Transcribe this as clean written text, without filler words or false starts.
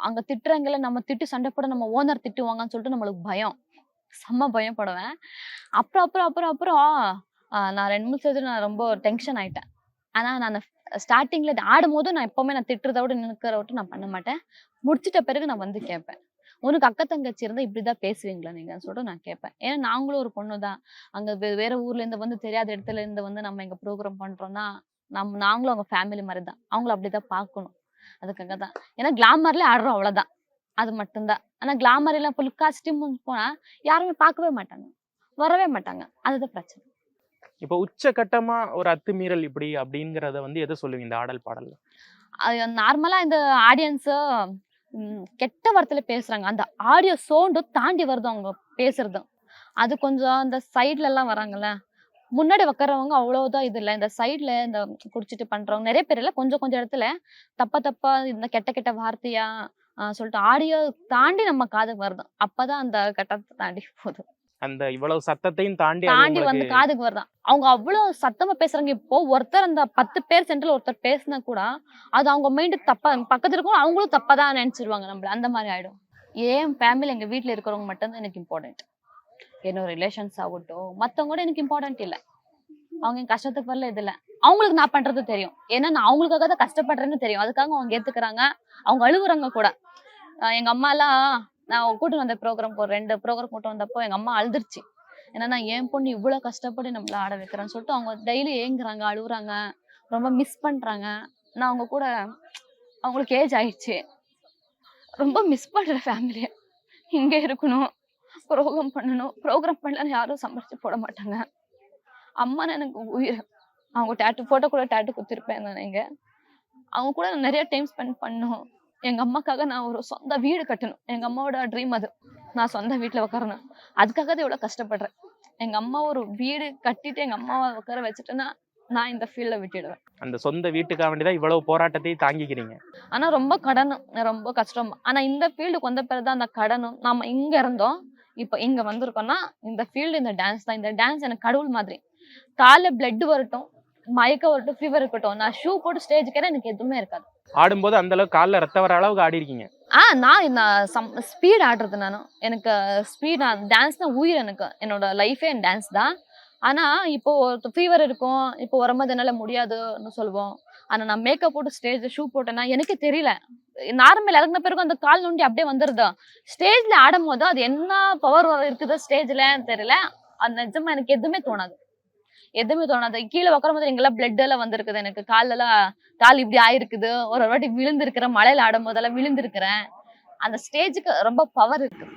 அங்க திட்டுறாங்கல்ல, நம்ம திட்டி சண்டை போட நம்ம ஓனர் திட்டுவாங்கன்னு சொல்லிட்டு நம்மளுக்கு பயம். செம்ம பயப்படுவேன். அப்புறம் அப்புறம் அப்புறம் அப்புறம் நான் 2, 3 ஸ்டேஜ்ல நான் ரொம்ப டென்ஷன் ஆயிட்டேன். ஆனா நானு ஸ்டார்ட்டிங்ல ஆடும்போது நான் எப்பவுமே நான் திட்டுறத விட, நிக்கிறத விட்டு நான் பண்ண மாட்டேன். முடிச்சிட்ட பிறகு நான் வந்து கேட்பேன். "உனக்கு அக்கா, தங்கச்சி இருந்தா இப்படிதான் பேசுவீங்களா நீங்கன்னு?" சொல்லிட்டு நான் கேட்பேன். ஏன்னா நாங்களும் ஒரு பொண்ணு தான். அங்க வேற ஊர்ல இருந்து வந்து தெரியாத இடத்துல இருந்து வந்து நம்ம இங்க ப்ரோகிராம் பண்றோம்னா, நாங்களும் அவங்க ஃபேமிலி மாரி தான். அவங்கள அப்படிதான் பார்க்கணும். அதுக்காக தான். ஏன்னா கிளாமர்ல ஆடுறோம் அவ்வளவுதான். அது மட்டும் தான். ஆனா கிளாமர் எல்லாம் ஃபுல் காஸ்டியூம் போனா யாருமே பார்க்கவே மாட்டாங்க. வரவே மாட்டாங்க. அதுதான் பிரச்சனை. இப்போ உச்சகட்டமா ஒரு அத்துமீறல் இப்படி அப்படிங்கிறத வந்து எத சொல்லுவீங்க இந்த ஆடல் பாடல்ல? அது நார்மலா இந்த ஆடியன்ஸ் கெட்ட வார்த்தையில பேசுறாங்க. அந்த ஆடியோ சவுண்ட் தாண்டி வருது அவங்க பேசுறது. அது கொஞ்சம் அந்த சைட்லலாம் வராங்கல்ல. முன்னாடி உட்கார்றவங்க அவ்வளவுதான் இது இல்ல. இந்த சைட்ல இந்த குடிச்சிட்டு பண்றவங்க நெறைய பேர் இல்ல. கொஞ்சம் கொஞ்சம் இடத்துல தப்பா தப்பா இந்த கெட்ட கெட்ட வார்த்தையா சொல்லிட்டு ஆடியோ தாண்டி நம்ம காதுக்கு வருது. அப்பதான் அந்த கட்டத்த தாண்டி போகுது. அந்த இவ்வளவு சத்தத்தையும் தாண்டி அது தாண்டி உங்களுக்கு வந்து காதுக்கு வருதாம். அவங்க அவ்ளோ சத்தமா பேசுறாங்க. இப்போ ஒருத்தர் அந்த 10 பேர் சென்டர்ல ஒருத்தர் பேசினா கூட, அது அவங்க மைண்டுக்கு தப்பா பக்கத்துல இருக்கவங்க அவங்களும் தப்பா தான் நெனச்சுருவாங்க நம்மள. அந்த மாரி ஆயிடும். என் ஃபேமிலி எங்க வீட்ல இருக்கிறவங்க மட்டும் தான் எனக்கு இம்பார்ட்டன்ட். என்னோட ரிலேஷன்ஸ் ஆகட்டும், மத்தவங்க கூட எனக்கு இம்பார்ட்டன்ட் இல்ல. அவங்க என் கஷ்டத்துக்கு வரல இது இல்ல. அவங்களுக்கு நான் பண்றது தெரியும். ஏன்னா நான் அவங்களுக்காக தான் கஷ்டப்படுறேன்னு தெரியும். அதுக்காக அவங்க ஏத்துக்கிறாங்க. அவங்க அழுவுறாங்க கூட. எங்க அம்மாலாம் நான் கூட்டிட்டு வந்த ப்ரோகிராம்க்கு ஒரு 2 ப்ரோகிராம் கூட்டிட்டு வந்தப்போ எங்க அம்மா அழுதுருச்சு. என்னன்னா, என் பொண்ணு இவ்ளோ கஷ்டப்பட்டு நம்மள ஆட வைக்கிறான்னு சொல்லிட்டு அவங்க டெய்லி ஏங்குறாங்க, அழுவுறாங்க. ரொம்ப மிஸ் பண்றாங்க. நான் அவங்க கூட அவங்களுக்கு ஏஜ் ஆயிடுச்சு. ரொம்ப மிஸ் பண்றேன் ஃபேமிலிய. இங்க இருக்கணும். ப்ரோகிராம் பண்ணணும். ப்ரோகிராம் பண்ணலன்னு யாரும் சமைச்சு போட மாட்டாங்க. அம்மானா எனக்கு உயிர். அவங்க ஃபோட்டோ கூட டாட்டூ குத்திருப்பேன் நானு. அவங்க கூட நான் நெறைய டைம் ஸ்பெண்ட் பண்ணணும். எங்க அம்மாக்காக நான் ஒரு சொந்த வீடு கட்டணும். எங்க அம்மாவோட ட்ரீம் அது. நான் சொந்த வீட்ல உட்காரணும். அதுக்காக தான் இவ்வளோ கஷ்டப்படுறேன். எங்க அம்மா ஒரு வீடு கட்டிட்டு எங்க அம்மாவ உட்கார வச்சுட்டேன்னா, நான் இந்த ஃபீல்ட விட்டுடுவேன். அந்த சொந்த வீட்டுக்காக வேண்டி தான் இவ்வளவு போராட்டத்தையும் தாங்கிக்கிறீங்க. ஆனா ரொம்ப கடனும், ரொம்ப கஷ்டம். ஆனா இந்த ஃபீல்டுக்கு வந்த பிறகு தான் அந்த கடனும், நாம இங்க இருந்தோம். இப்ப இங்க வந்திருக்கோம்னா, இந்த ஃபீல்டு இந்த டான்ஸ் தான். இந்த டான்ஸ் எனக்கு கடவுள் மாதிரி. கால்ல பிளட் வரட்டும், மயக்கம் வரட்டும், ஃபீவர் இருக்கட்டும். நான் ஷூ போட்டு ஸ்டேஜ்க்கு ஏற எனக்கு எதுவுமே இருக்காது. ஆடும்போது அந்த அளவுக்கு கால்ல ரத்தம் வர அளவுக்கு ஆடியிருக்கீங்க. நான் ஸ்பீட் ஆடுறது நானு. எனக்கு ஸ்பீட் டான்ஸ்னா உயிர் எனக்கு. என்னோட லைஃபே என் டான்ஸ் தான். ஆனா, இப்போ ஃபீவர் இருக்கும். இப்போ வரும்போது என்னால முடியாதுன்னு சொல்லுவோம். ஆனா, நான் மேக்கப் போட்டு ஷூ போட்டேன்னா எனக்கே தெரியல. நார்மல் இறங்குன பிறகு அந்த கால் நொண்டி அப்படியே வந்துருது. ஸ்டேஜ்ல ஆடும்போது அது என்ன பவர் இருக்குது ஸ்டேஜ்லன்னு தெரியல. அது நிஜமா எனக்கு எதுவுமே தோணாது. எதுவுமே தோணாது. கீழ உட்காரும்போது எங்கெல்லாம் பிளட் எல்லாம் வந்திருக்குது எனக்கு. கால் இப்படி ஆயிருக்குது. ஒரு வாட்டி விழுந்திருக்கிறேன். மழையில ஆடும்போதெல்லாம் விழுந்திருக்கிறேன். அந்த ஸ்டேஜ்க்கு ரொம்ப பவர் இருக்கு.